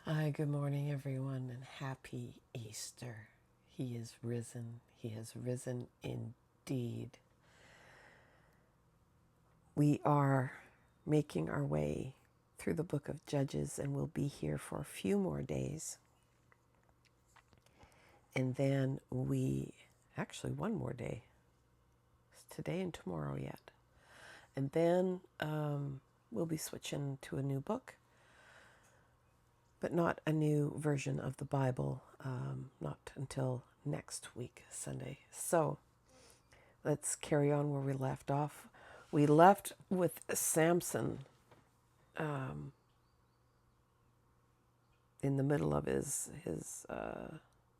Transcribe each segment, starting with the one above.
Hi, good morning, everyone, and happy Easter. He is risen. He has risen indeed. We are making our way through the book of Judges, and we'll be here for a few more days. And then one more day. It's today and tomorrow yet. And then we'll be switching to a new book, but not a new version of the Bible, not until next week, Sunday. So let's carry on where we left off. We left with Samson in the middle of his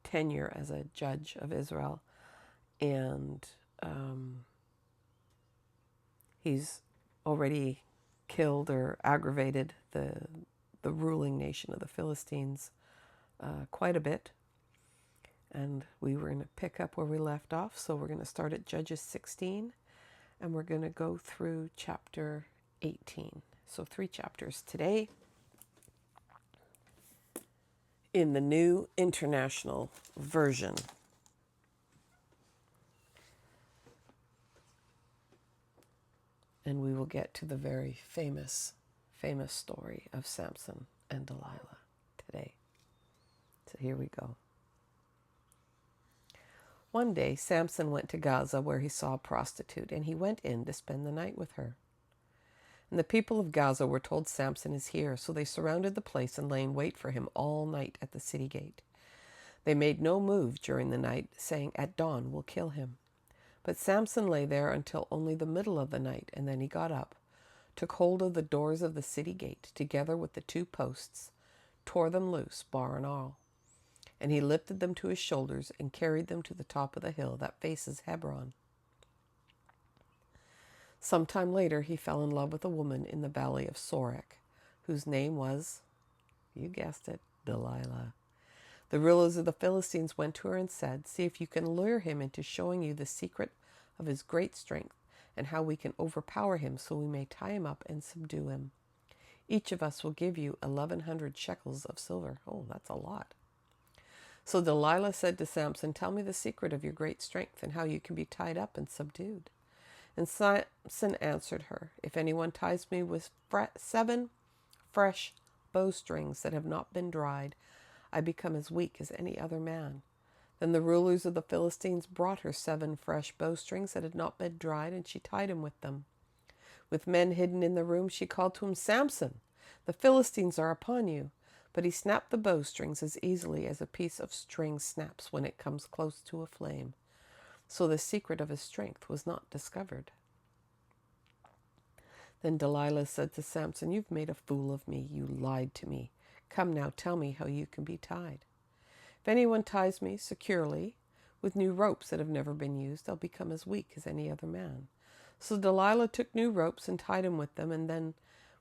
tenure as a judge of Israel, and he's already killed or aggravated the ruling nation of the Philistines quite a bit. And we were going to pick up where we left off, so we're going to start at Judges 16, and we're going to go through chapter 18. So 3 chapters today in the New International Version. And we will get to the very famous story of Samson and Delilah today. So here we go. One day, Samson went to Gaza where he saw a prostitute, and he went in to spend the night with her. And the people of Gaza were told, Samson is here, so they surrounded the place and lay in wait for him all night at the city gate. They made no move during the night, saying, at dawn we'll kill him. But Samson lay there until only the middle of the night, and then he got up, took hold of the doors of the city gate, together with the 2 posts, tore them loose, bar and all. And he lifted them to his shoulders and carried them to the top of the hill that faces Hebron. Some time later, he fell in love with a woman in the valley of Sorek, whose name was, you guessed it, Delilah. The rulers of the Philistines went to her and said, see if you can lure him into showing you the secret of his great strength and how we can overpower him so we may tie him up and subdue him. Each of us will give you 1,100 shekels of silver. Oh, that's a lot. So Delilah said to Samson, tell me the secret of your great strength and how you can be tied up and subdued. And Samson answered her, if anyone ties me with 7 fresh bowstrings that have not been dried, I become as weak as any other man. Then the rulers of the Philistines brought her 7 fresh bowstrings that had not been dried, and she tied him with them. With men hidden in the room, she called to him, Samson, the Philistines are upon you. But he snapped the bowstrings as easily as a piece of string snaps when it comes close to a flame. So the secret of his strength was not discovered. Then Delilah said to Samson, you've made a fool of me. You lied to me. Come now, tell me how you can be tied. If anyone ties me securely with new ropes that have never been used, I'll become as weak as any other man. So Delilah took new ropes and tied him with them, and then,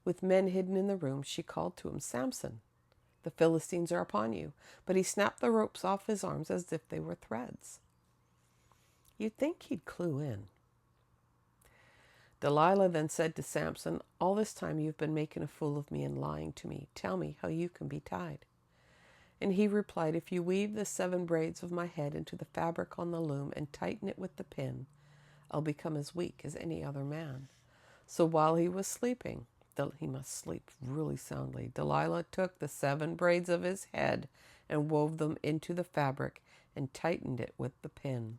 with men hidden in the room, she called to him, Samson, the Philistines are upon you. But he snapped the ropes off his arms as if they were threads. You'd think he'd clue in. Delilah then said to Samson, all this time you've been making a fool of me and lying to me. Tell me how you can be tied. And he replied, if you weave the 7 braids of my head into the fabric on the loom and tighten it with the pin, I'll become as weak as any other man. So while he was sleeping, he must sleep really soundly, Delilah took the 7 braids of his head and wove them into the fabric and tightened it with the pin.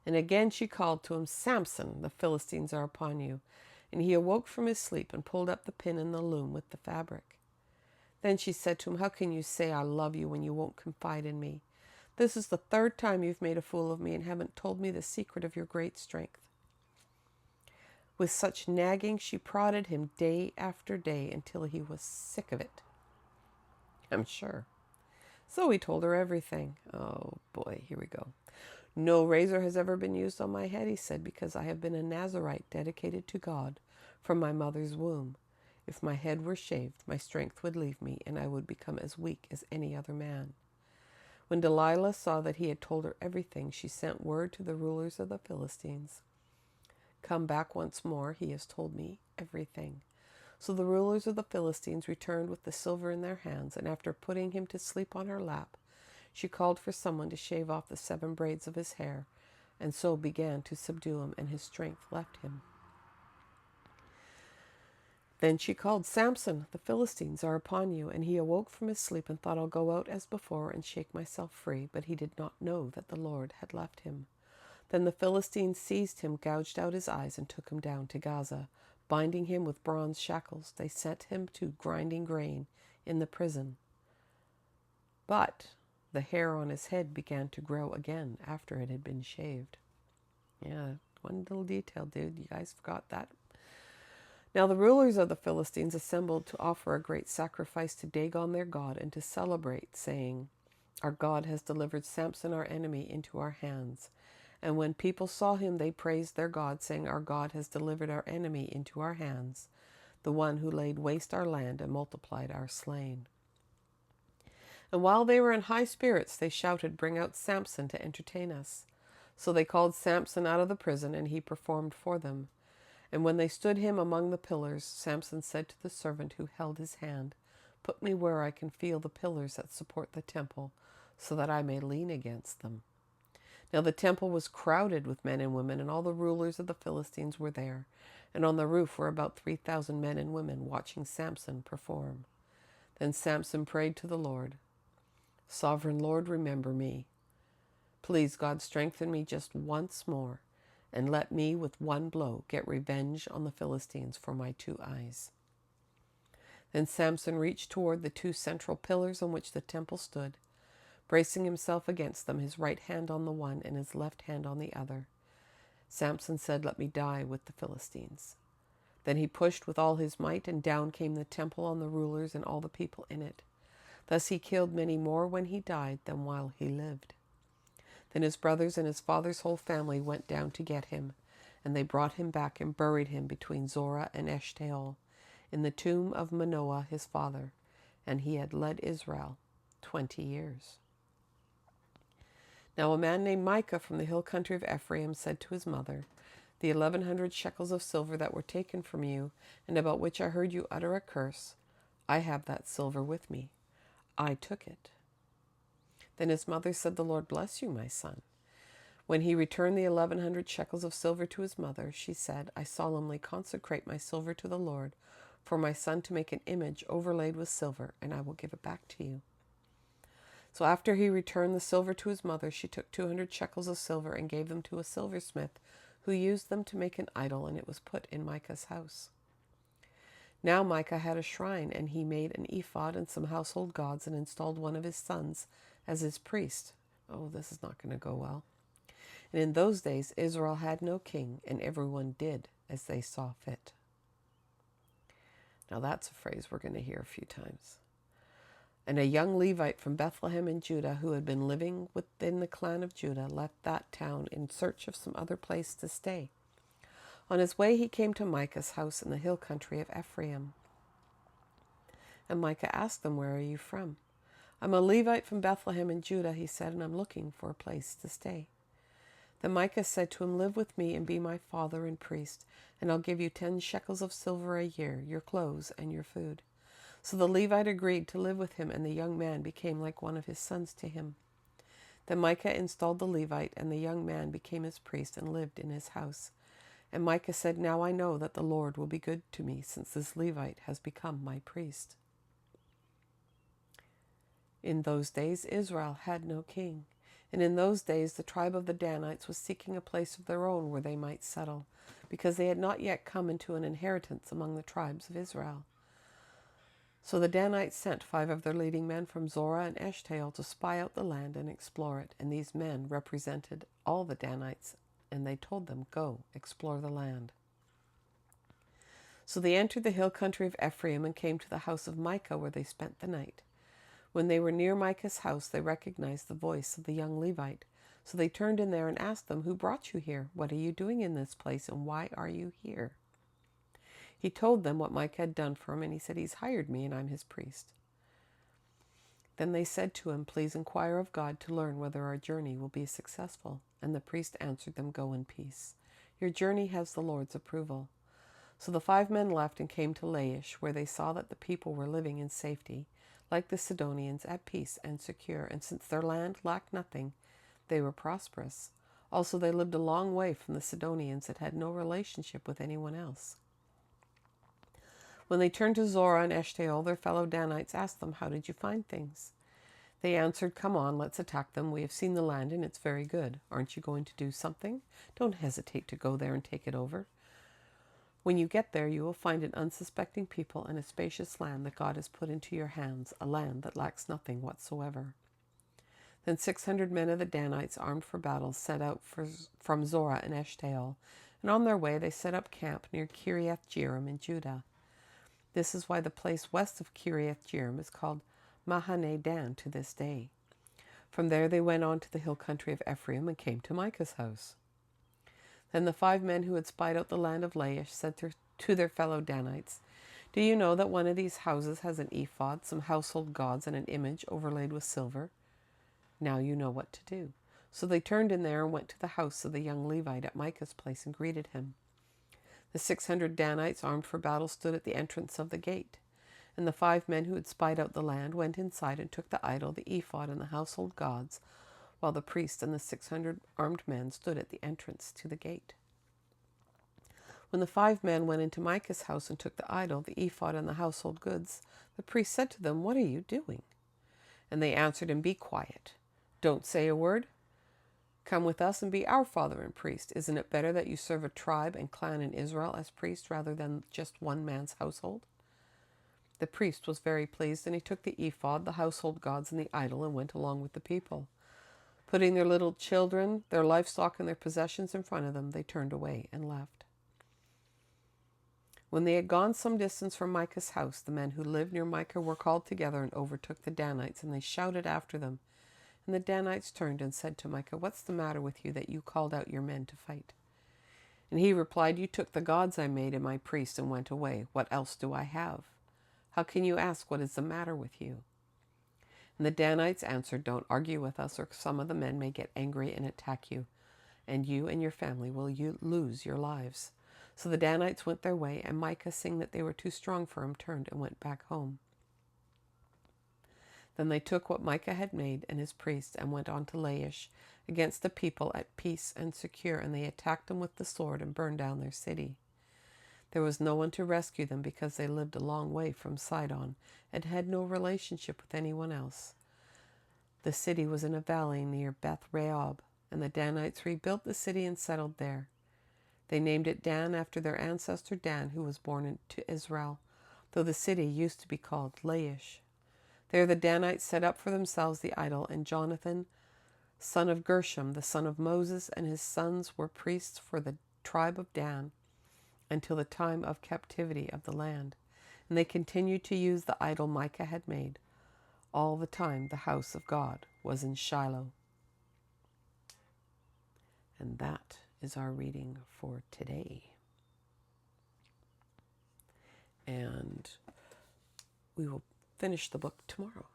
And again she called to him, Samson, the Philistines are upon you. And he awoke from his sleep and pulled up the pin in the loom with the fabric. Then she said to him, how can you say I love you when you won't confide in me? This is the 3rd time you've made a fool of me and haven't told me the secret of your great strength. With such nagging, she prodded him day after day until he was sick of it, I'm sure. So he told her everything. Oh boy, here we go. No razor has ever been used on my head, he said, because I have been a Nazirite dedicated to God from my mother's womb. If my head were shaved, my strength would leave me, and I would become as weak as any other man. When Delilah saw that he had told her everything, she sent word to the rulers of the Philistines. Come back once more, he has told me everything. So the rulers of the Philistines returned with the silver in their hands, and after putting him to sleep on her lap, she called for someone to shave off the 7 braids of his hair, and so began to subdue him, and his strength left him. Then she called, "Samson, the Philistines are upon you." And he awoke from his sleep and thought, "I'll go out as before and shake myself free." But he did not know that the Lord had left him. Then the Philistines seized him, gouged out his eyes, and took him down to Gaza. Binding him with bronze shackles, they sent him to grinding grain in the prison. But the hair on his head began to grow again after it had been shaved. Yeah, one little detail, dude. You guys forgot that. Now the rulers of the Philistines assembled to offer a great sacrifice to Dagon their god and to celebrate, saying, "Our God has delivered Samson our enemy into our hands." And when people saw him, they praised their God, saying, "Our God has delivered our enemy into our hands, the one who laid waste our land and multiplied our slain." And while they were in high spirits, they shouted, "Bring out Samson to entertain us." So they called Samson out of the prison, and he performed for them. And when they stood him among the pillars, Samson said to the servant who held his hand, "Put me where I can feel the pillars that support the temple, so that I may lean against them." Now the temple was crowded with men and women, and all the rulers of the Philistines were there. And on the roof were about 3,000 men and women watching Samson perform. Then Samson prayed to the Lord, "Sovereign Lord, remember me. Please, God, strengthen me just once more, and let me with one blow get revenge on the Philistines for my 2 eyes." Then Samson reached toward the 2 central pillars on which the temple stood, bracing himself against them, his right hand on the one and his left hand on the other. Samson said, "Let me die with the Philistines." Then he pushed with all his might, and down came the temple on the rulers and all the people in it. Thus he killed many more when he died than while he lived. Then his brothers and his father's whole family went down to get him, and they brought him back and buried him between Zorah and Eshtaol, in the tomb of Manoah his father, and he had led Israel 20 years. Now a man named Micah from the hill country of Ephraim said to his mother, "The 1,100 shekels of silver that were taken from you, and about which I heard you utter a curse, I have that silver with me. I took it." Then his mother said, "The Lord bless you, my son." When he returned the 1,100 shekels of silver to his mother, she said, "I solemnly consecrate my silver to the Lord for my son to make an image overlaid with silver, and I will give it back to you." So after he returned the silver to his mother, she took 200 shekels of silver and gave them to a silversmith, who used them to make an idol, and it was put in Micah's house. Now Micah had a shrine, and he made an ephod and some household gods, and installed one of his sons as his priest. Oh, this is not going to go well. And in those days Israel had no king, and everyone did as they saw fit. Now that's a phrase we're going to hear a few times. And a young Levite from Bethlehem in Judah, who had been living within the clan of Judah, left that town in search of some other place to stay. On his way he came to Micah's house in the hill country of Ephraim. And Micah asked them, "Where are you from?" "I'm a Levite from Bethlehem in Judah," he said, "and I'm looking for a place to stay." Then Micah said to him, "Live with me and be my father and priest, and I'll give you 10 shekels of silver a year, your clothes and your food." So the Levite agreed to live with him, and the young man became like one of his sons to him. Then Micah installed the Levite, and the young man became his priest and lived in his house. And Micah said, "Now I know that the Lord will be good to me, since this Levite has become my priest." In those days Israel had no king, and in those days the tribe of the Danites was seeking a place of their own where they might settle, because they had not yet come into an inheritance among the tribes of Israel. So the Danites sent 5 of their leading men from Zorah and Eshtaol to spy out the land and explore it, and these men represented all the Danites, and they told them, "Go, explore the land." So they entered the hill country of Ephraim and came to the house of Micah, where they spent the night. When they were near Micah's house, they recognized the voice of the young Levite. So they turned in there and asked them, "Who brought you here? What are you doing in this place, and why are you here?" He told them what Micah had done for him, and he said, "He's hired me, and I'm his priest." Then they said to him, "Please inquire of God to learn whether our journey will be successful." And the priest answered them, "Go in peace. Your journey has the Lord's approval." So the 5 men left and came to Laish, where they saw that the people were living in safety, like the Sidonians, at peace and secure. And since their land lacked nothing, they were prosperous. Also, they lived a long way from the Sidonians and had no relationship with anyone else. When they turned to Zorah and Eshtaol, their fellow Danites asked them, "How did you find things?" They answered, "Come on, let's attack them. We have seen the land and it's very good. Aren't you going to do something? Don't hesitate to go there and take it over. When you get there, you will find an unsuspecting people and a spacious land that God has put into your hands, a land that lacks nothing whatsoever." Then 600 men of the Danites, armed for battle, set out from Zorah and Eshtaol, and on their way they set up camp near Kiriath Jearim in Judah. This is why the place west of Kiriath Jearim is called Mahane Dan to this day. From there they went on to the hill country of Ephraim and came to Micah's house. Then the 5 men who had spied out the land of Laish said to their fellow Danites, "Do you know that one of these houses has an ephod, some household gods, and an image overlaid with silver? Now you know what to do." So they turned in there and went to the house of the young Levite at Micah's place and greeted him. The 600 Danites, armed for battle, stood at the entrance of the gate. And the 5 men who had spied out the land went inside and took the idol, the ephod, and the household gods, while the priest and the 600 armed men stood at the entrance to the gate. When the 5 men went into Micah's house and took the idol, the ephod, and the household goods, the priest said to them, "What are you doing?" And they answered him, "Be quiet. Don't say a word. Come with us and be our father and priest. Isn't it better that you serve a tribe and clan in Israel as priest rather than just one man's household?" The priest was very pleased, and he took the ephod, the household gods, and the idol, and went along with the people. Putting their little children, their livestock, and their possessions in front of them, they turned away and left. When they had gone some distance from Micah's house, the men who lived near Micah were called together and overtook the Danites, and they shouted after them. And the Danites turned and said to Micah, "What's the matter with you that you called out your men to fight?" And he replied, "You took the gods I made and my priests and went away. What else do I have? How can you ask what is the matter with you?" And the Danites answered, "Don't argue with us, or some of the men may get angry and attack you, and you and your family will lose your lives." So the Danites went their way, and Micah, seeing that they were too strong for him, turned and went back home. Then they took what Micah had made and his priests and went on to Laish against the people at peace and secure, and they attacked them with the sword and burned down their city. There was no one to rescue them because they lived a long way from Sidon and had no relationship with anyone else. The city was in a valley near Beth Rehob, and the Danites rebuilt the city and settled there. They named it Dan after their ancestor Dan, who was born to Israel, though the city used to be called Laish. There the Danites set up for themselves the idol, and Jonathan, son of Gershom, the son of Moses, and his sons were priests for the tribe of Dan until the time of captivity of the land. And they continued to use the idol Micah had made. All the time the house of God was in Shiloh. And that is our reading for today. And we will finish the book tomorrow.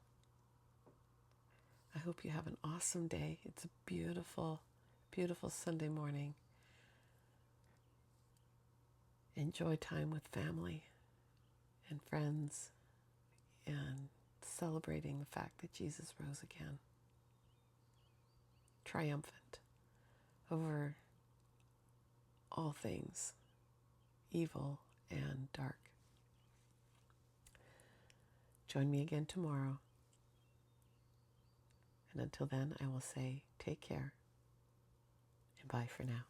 I hope you have an awesome day. It's a beautiful, beautiful Sunday morning. Enjoy time with family and friends and celebrating the fact that Jesus rose again, triumphant over all things evil and dark. Join me again tomorrow. And until then, I will say take care and bye for now.